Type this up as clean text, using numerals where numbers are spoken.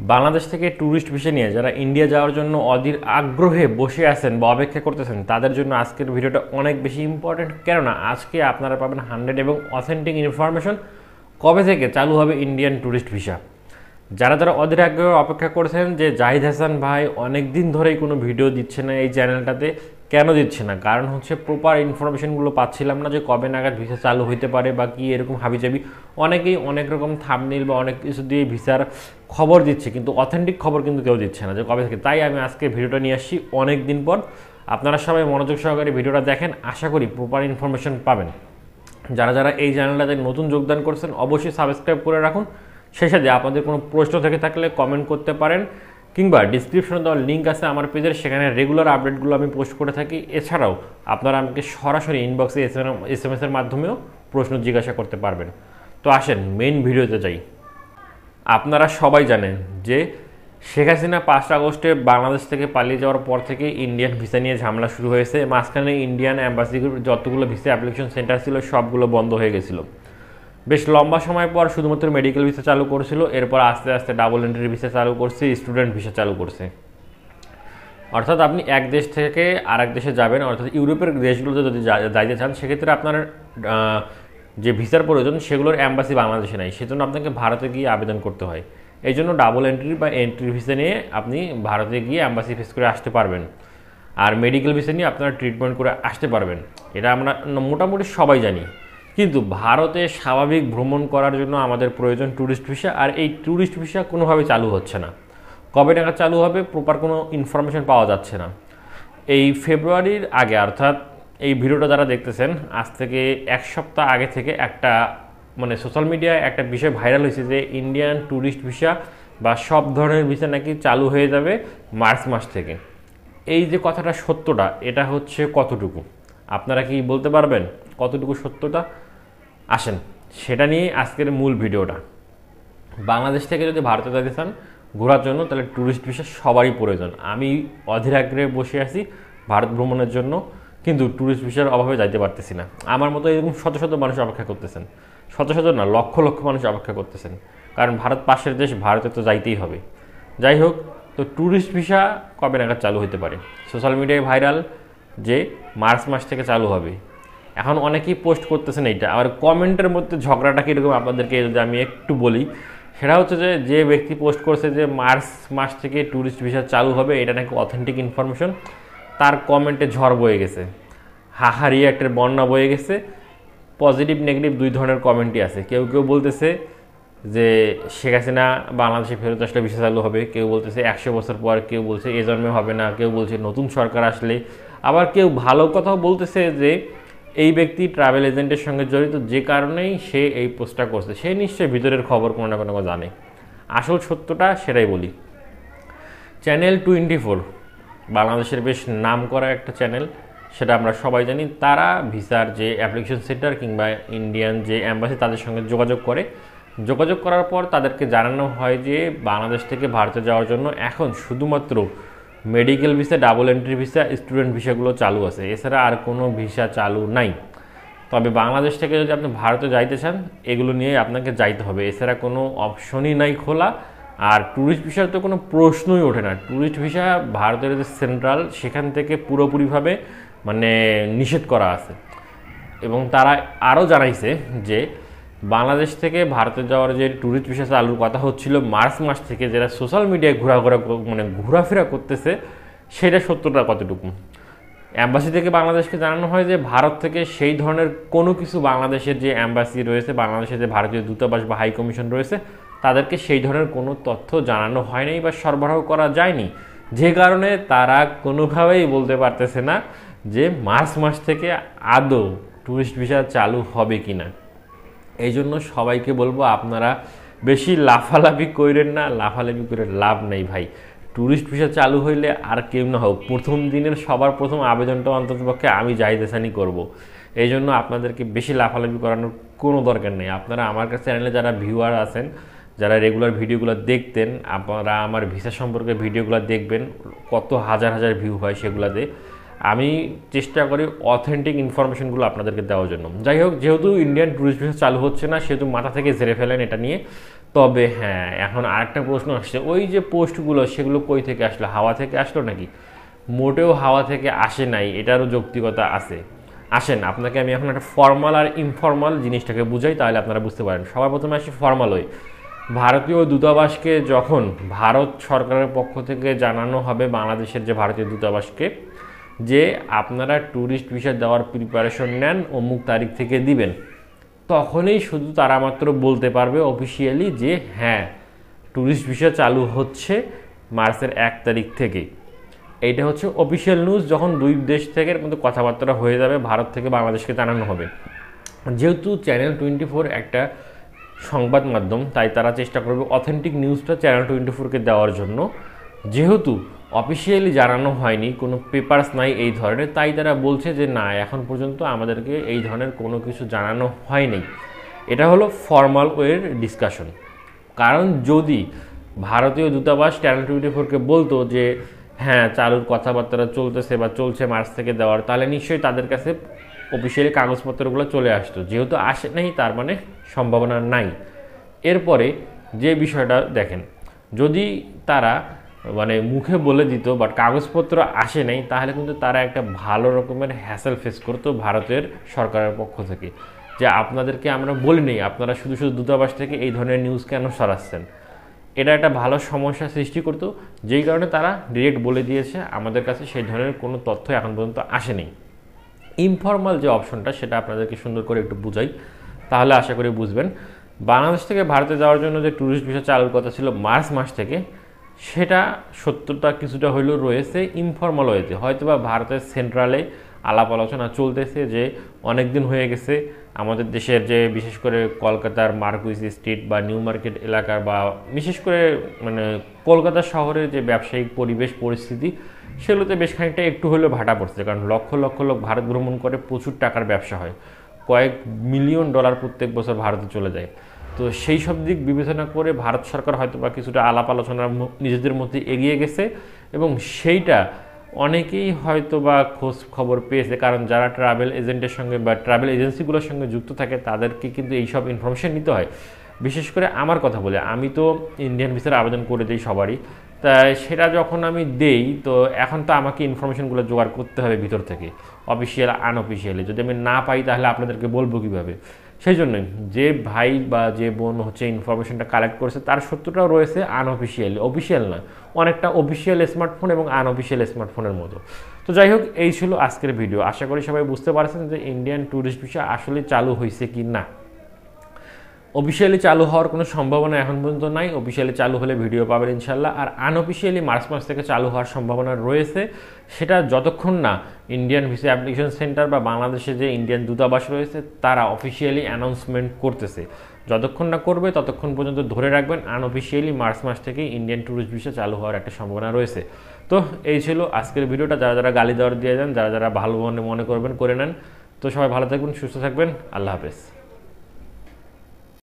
বাংলাদেশ থেকে tourist visa নিয়ে যারা ইন্ডিয়া যাওয়ার জন্য অধীর আগ্রহে বসে আছেন বা অপেক্ষা করতেছেন তাদের জন্য আজকের ভিডিওটা অনেক বেশি ইম্পর্টেন্ট। কেননা আজকে আপনারা পাবেন 100 এবং অথেন্টিক ইনফরমেশন কবে থেকে চালু হবে ইন্ডিয়ান ট্যুরিস্ট ভিসা। যারা যারা অধীর আগ্রহে অপেক্ষা করছেন যে জাহিদ হাসান ভাই অনেক দিন ধরেই কোনো ভিডিও দিচ্ছে না এই চ্যানেলটাতে, কেন দিচ্ছে না? কারণ হচ্ছে প্রপার ইনফরমেশনগুলো পাচ্ছিলাম না যে কবে নাগাদ ভিসা চালু হইতে পারে বা কি এরকম হাবিজাবি অনেকেই অনেক রকম থাম্বনেইল বা অনেক কিছু দিয়ে ভিসার খবর দিচ্ছে, কিন্তু অথেন্টিক খবর কিন্তু কেউ দিচ্ছে না যে কবে থেকে। তাই আমি আজকে ভিডিওটা নিয়ে আসছি অনেক দিন পর। আপনারা সবাই মনোযোগ সহকারে ভিডিওটা দেখেন, আশা করি প্রপার ইনফরমেশন পাবেন। যারা যারা এই চ্যানেলটাতে নতুন যোগদান করছেন অবশ্যই সাবস্ক্রাইব করে রাখুন। সেই সাথে আপনাদের কোনো প্রশ্ন থেকে থাকলে কমেন্ট করতে পারেন, কিংবা ডিসক্রিপশনে দেওয়ার লিঙ্ক আছে আমার পেজের, সেখানে রেগুলার আপডেটগুলো আমি পোস্ট করে থাকি। এছাড়াও আপনারা আমাকে সরাসরি ইনবক্সে SMS-এর মাধ্যমেও প্রশ্ন জিজ্ঞাসা করতে পারবেন। তো আসেন মেইন ভিডিওতে যাই। আপনারা সবাই জানেন যে শেখ হাসিনা 5 আগস্টে বাংলাদেশ থেকে পালিয়ে যাওয়ার পর থেকে ইন্ডিয়ান ভিসা নিয়ে ঝামেলা শুরু হয়েছে। মাঝখানে ইন্ডিয়ান অ্যাম্বাসির যতগুলো ভিসা অ্যাপ্লিকেশন সেন্টার ছিল সবগুলো বন্ধ হয়ে গেছিলো। বেশ লম্বা সময় পর শুধুমাত্র মেডিকেল ভিসা চালু করেছিল, এরপর আস্তে আস্তে ডাবল এন্ট্রি ভিসা চালু করছে, স্টুডেন্ট ভিসা চালু করছে। অর্থাৎ আপনি এক দেশ থেকে আরেক দেশে যাবেন, অর্থাৎ ইউরোপের দেশগুলোতে যদি যাইতে চান সেক্ষেত্রে আপনার যে ভিসার প্রয়োজন সেগুলোর অ্যাম্বাসি বাংলাদেশে নাই, সেজন্য আপনাকে ভারতে গিয়ে আবেদন করতে হয়। এই জন্য ডাবল এন্ট্রি বা এন্ট্রি ভিসা নিয়ে আপনি ভারতে গিয়ে অ্যাম্বাসি ফেস করে আসতে পারবেন, আর মেডিকেল ভিসা নিয়ে আপনারা ট্রিটমেন্ট করে আসতে পারবেন। এটা আমরা মোটামুটি সবাই জানি। কিন্তু ভারতে স্বাভাবিক ভ্রমণ করার জন্য আমাদের প্রয়োজন ট্যুরিস্ট ভিসা, আর এই ট্যুরিস্ট ভিসা কোনোভাবে চালু হচ্ছে না। কবে টাকা চালু হবে প্রপার কোনো ইনফরমেশন পাওয়া যাচ্ছে না। এই ফেব্রুয়ারির আগে, অর্থাৎ এই ভিডিওটা যারা দেখতেছেন আজ থেকে 1 সপ্তাহ আগে থেকে একটা সোশ্যাল মিডিয়ায় একটা বিষয় ভাইরাল হয়েছে যে ইন্ডিয়ান ট্যুরিস্ট ভিসা বা সব ধরনের ভিসা নাকি চালু হয়ে যাবে মার্চ মাস থেকে। এই যে কথাটা সত্যটা, এটা হচ্ছে কতটুকু আপনারা কি বলতে পারবেন? কতটুকু সত্যটা? আসেন সেটা নিয়ে আজকের মূল ভিডিওটা। বাংলাদেশ থেকে যদি ভারতে যেতে চান ঘোরার জন্য, তাহলে ট্যুরিস্ট ভিসা সবারই প্রয়োজন। আমি অধীর আগ্রহে বসে আছি ভারত ভ্রমণের জন্য, কিন্তু ট্যুরিস্ট ভিসার অভাবে যাইতে পারতেছি না। আমার মতো এরকম শত শত মানুষ অপেক্ষা করতেছেন, শত শত না লক্ষ লক্ষ মানুষ অপেক্ষা করতেছেন, কারণ ভারত পাশের দেশ, ভারতে তো যাইতেই হবে। যাই হোক, তো ট্যুরিস্ট ভিসা কবে নাগাদ চালু হতে পারে? সোশ্যাল মিডিয়ায় ভাইরাল যে মার্চ মাস থেকে চালু হবে। এখন অনেকেই পোস্ট করতেছেন এইটা, আর কমেন্টের মধ্যে ঝগড়াটা কীরকম আপনাদেরকে যদি আমি একটু বলি, সেটা হচ্ছে যে ব্যক্তি পোস্ট করছে যে মার্চ মাস থেকে ট্যুরিস্ট ভিসা চালু হবে, এটা নাকি অথেন্টিক ইনফরমেশন, তার কমেন্টে ঝড় বয়ে গেছে, হাহা রিয়াক্টের বন্যা বয়ে গেছে। পজিটিভ নেগেটিভ দুই ধরনের কমেন্টই আছে। কেউ কেউ বলতেছে যে শেখ হাসিনা বাংলাদেশে ফেরত আসলে ভিসা চালু হবে, কেউ বলতেছে 100 বছর পর, কেউ বলছে এ জন্মে হবে না, কেউ বলছে নতুন সরকার আসলে, আবার কেউ ভালো কথাও বলতেছে যে এই ব্যক্তি ট্রাভেল এজেন্টের সঙ্গে জড়িত, যে কারণেই সে এই পোস্টটা করছে, সে নিশ্চয়ই ভিতরের খবর কোনো না কোনো জানে। আসল সত্যটা সেটাই বলি। চ্যানেল 24 বাংলাদেশের বেশ নাম করা একটা চ্যানেল, সেটা আমরা সবাই জানি। তারা ভিসার যে অ্যাপ্লিকেশন সেন্টার কিংবা ইন্ডিয়ান যে অ্যাম্বাসি তাদের সঙ্গে যোগাযোগ করে, যোগাযোগ করার পর তাদেরকে জানানো হয় যে বাংলাদেশ থেকে ভারতে যাওয়ার জন্য এখন শুধুমাত্র medical visa, double entry visa, student ভিসাগুলো চালু আছে, এছাড়া আর কোনো ভিসা চালু নাই। তবে বাংলাদেশ থেকে যদি আপনি ভারতে যাইতে চান এগুলো নিয়ে আপনাকে যাইতে হবে, এছাড়া কোনো অপশনই নাই খোলা। আর ট্যুরিস্ট ভিসার তো কোনো প্রশ্নই ওঠে না। ট্যুরিস্ট ভিসা ভারতের যে সেন্ট্রাল, সেখান থেকে পুরোপুরিভাবে নিষেধ করা আছে। এবং তারা আরও জানাইছে যে বাংলাদেশ থেকে ভারতে যাওয়ার যে ট্যুরিস্ট ভিসা চালুর কথা হচ্ছিল মার্চ মাস থেকে, যেটা সোশ্যাল মিডিয়ায় ঘোরাফেরা করতেছে, সেটা সত্যটা কতটুকু? অ্যাম্বাসি থেকে বাংলাদেশকে জানানো হয় যে ভারত থেকে সেই ধরনের কোনো কিছু, বাংলাদেশের যে অ্যাম্বাসি রয়েছে, বাংলাদেশের যে ভারতীয় দূতাবাস বা হাই কমিশন রয়েছে, তাদেরকে সেই ধরনের কোনো তথ্য জানানো হয়নি বা সরবরাহ করা যায়নি, যে কারণে তারা কোনোভাবেই বলতে পারতেছে না যে মার্চ মাস থেকে আদৌ ট্যুরিস্ট ভিসা চালু হবে কি না। এই জন্য সবাইকে বলবো আপনারা বেশি লাফালাফি করেন না, লাফালাফি করে লাভ নেই ভাই। ট্যুরিস্ট ভিসা চালু হইলে আর কেউ না হোক, প্রথম দিনের সবার প্রথম আবেদনটা অন্ততপক্ষে আমি জাহিদ হাসানই করবো। এই জন্য আপনাদেরকে বেশি লাফালাফি করানোর কোনো দরকার নেই। আপনারা আমার কাছে চ্যানেলে যারা ভিউয়ার আছেন, যারা রেগুলার ভিডিওগুলো দেখতেন, আপনারা আমার ভিসা সম্পর্কে ভিডিওগুলো দেখবেন, কত হাজার হাজার ভিউ হয় সেগুলোতে। আমি চেষ্টা করি অথেন্টিক ইনফরমেশনগুলো আপনাদেরকে দেওয়ার জন্য। যাই হোক, যেহেতু ইন্ডিয়ান ট্যুরিস্ট ভিসা চালু হচ্ছে না, সেহেতু মাথা থেকে ঝেড়ে ফেলেন এটা নিয়ে। তবে হ্যাঁ, এখন আরেকটা প্রশ্ন আসছে, ওই যে পোস্টগুলো সেগুলো কই থেকে আসলো, হাওয়া থেকে আসলো নাকি? মোটেও হাওয়া থেকে আসে নাই, এটারও যৌক্তিকতা আছে। আসেন আপনাকে আমি এখন একটা ফর্মাল আর ইনফর্মাল জিনিসটাকে বুঝাই, তাহলে আপনারা বুঝতে পারেন। সবার প্রথমে আসি ফর্মাল ওয়ে। ভারতীয় দূতাবাসকে যখন ভারত সরকারের পক্ষ থেকে জানানো হবে, বাংলাদেশের যে ভারতীয় দূতাবাসকে, যে আপনারা ট্যুরিস্ট ভিসা দেওয়ার প্রিপারেশন নেন, অমুক তারিখ থেকে দিবেন, তখনই শুধু তারা মাত্র বলতে পারবে অফিসিয়ালি যে হ্যাঁ, ট্যুরিস্ট ভিসা চালু হচ্ছে মার্চের 1 তারিখ থেকে। এইটা হচ্ছে অফিসিয়াল নিউজ, যখন দুই দেশ থেকে মধ্যে কথাবার্তা হয়ে যাবে, ভারত থেকে বাংলাদেশকে জানানো হবে। যেহেতু চ্যানেল 24 একটা সংবাদ মাধ্যম, তাই তারা চেষ্টা করবে অথেন্টিক নিউজটা চ্যানেল 24কে দেওয়ার জন্য। যেহেতু অফিসিয়ালি জানানো হয়নি, কোনো পেপারস নাই এই ধরনের, তাই তারা বলছে যে না, এখন পর্যন্ত আমাদেরকে এই ধরনের কোনো কিছু জানানো হয়নি। এটা হলো ফর্মাল ওয়ের ডিসকাশন। কারণ যদি ভারতীয় দূতাবাস চ্যানেল 24কে বলতো যে হ্যাঁ, চালুর কথাবার্তা চলতেছে বা চলছে মার্চ থেকে দেওয়ার, তাহলে নিশ্চয়ই তাদের কাছে অফিসিয়ালি কাগজপত্রগুলো চলে আসতো। যেহেতু আসে নাই, তার মানে সম্ভাবনা নাই। এরপরে যে বিষয়টা দেখেন, যদি তারা মানে মুখে বলে দিত বাট কাগজপত্র আসে নাই, তাহলে কিন্তু তারা একটা ভালো রকমের হ্যাসেল ফেস করতো ভারতের সরকারের পক্ষ থেকে, যে আপনাদেরকে আমরা বলি নেই, আপনারা শুধু শুধু দূতাবাস থেকে এই ধরনের নিউজ কেন সরাচ্ছেন। এটা একটা ভালো সমস্যা সৃষ্টি করতো, যেই কারণে তারা ডিরেক্ট বলে দিয়েছে আমাদের কাছে সেই ধরনের কোনো তথ্য এখন পর্যন্ত আসেনি। ইনফর্মাল যে অপশনটা, সেটা আপনাদেরকে সুন্দর করে একটু বুঝাই, তাহলে আশা করি বুঝবেন। বাংলাদেশ থেকে ভারতে যাওয়ার জন্য যে ট্যুরিস্ট ভিসা চালুর কথা ছিল মার্চ মাস থেকে, সেটা সত্যতা কিছুটা হইলেও রয়েছে ইনফর্মাল ওয়েতে। হয়তোবা ভারতের সেন্ট্রালে আলাপ আলোচনা চলতেছে যে অনেক দিন হয়ে গেছে আমাদের দেশের যে বিশেষ করে কলকাতার মার্কুইস স্ট্রিট বা নিউ মার্কেট এলাকার, বা বিশেষ করে মানে কলকাতা শহরের যে ব্যবসায়িক পরিবেশ পরিস্থিতি, সেগুলোতে বেশ খানিকটা একটু হলেও ভাটা পড়ছে। কারণ লক্ষ লক্ষ লোক ভারত ভ্রমণ করে, প্রচুর টাকার ব্যবসা হয়, কয়েক মিলিয়ন ডলার প্রত্যেক বছর ভারতে চলে যায়। তো সেই সব দিক বিবেচনা করে ভারত সরকার হয়তো বা কিছুটা আলাপ আলোচনার নিজেদের মধ্যে এগিয়ে গেছে, এবং সেইটা অনেকেই হয়তো বা খোঁজ খবর পেয়েছে। কারণ যারা ট্রাভেল এজেন্টের সঙ্গে বা ট্রাভেল এজেন্সিগুলোর সঙ্গে যুক্ত থাকে, তাদেরকে কিন্তু এইসব ইনফরমেশন নিতে হয়। বিশেষ করে আমার কথা বলে, আমি তো ইন্ডিয়ান ভিসার আবেদন করে দিই সবারই, তাই সেটা যখন আমি দেই, তো এখন তো আমাকে ইনফরমেশনগুলো জোগাড় করতে হবে ভিতর থেকে, অফিসিয়াল আনঅফিসিয়ালি। যদি আমি না পাই, তাহলে আপনাদেরকে বলবো কীভাবে? সেই জন্যই যে ভাই বা যে বোন হচ্ছে ইনফরমেশনটা কালেক্ট করেছে, তার সত্যটাও রয়েছে আনঅফিসিয়ালি, অফিসিয়াল না, অনেকটা অফিসিয়াল স্মার্টফোন এবং আনঅফিসিয়াল স্মার্টফোনের মতো। তো যাই হোক, এই ছিল আজকের ভিডিও। আশা করি সবাই বুঝতে পারছেন যে ইন্ডিয়ান ট্যুরিস্ট ভিসা আসলে চালু হয়েছে কি না। অফিসিয়ালি চালু হওয়ার কোনো সম্ভাবনা এখন পর্যন্ত নাই। অফিসিয়ালি চালু হলে ভিডিও পাবেন ইনশাল্লাহ। আর আনঅফিসিয়ালি মার্চ মাস থেকে চালু হওয়ার সম্ভাবনা রয়েছে, সেটা যতক্ষণ না ইন্ডিয়ান ভিসা অ্যাপ্লিকেশন সেন্টার বা বাংলাদেশে যে ইন্ডিয়ান দূতাবাস রয়েছে তারা অফিসিয়ালি অ্যানাউন্সমেন্ট করতেছে, যতক্ষণ না করবে ততক্ষণ পর্যন্ত ধরে রাখবেন আনঅফিসিয়ালি মার্চ মাস থেকেই ইন্ডিয়ান ট্যুরিস্ট ভিসা চালু হওয়ার একটা সম্ভাবনা রয়েছে। তো এই ছিল আজকের ভিডিওটা। যারা যারা গালি দেওয়ার দিয়ে যান, যারা যারা ভালো মনে করবেন করে নেন। তো সবাই ভালো থাকবেন, সুস্থ থাকবেন, আল্লাহ হাফেজ।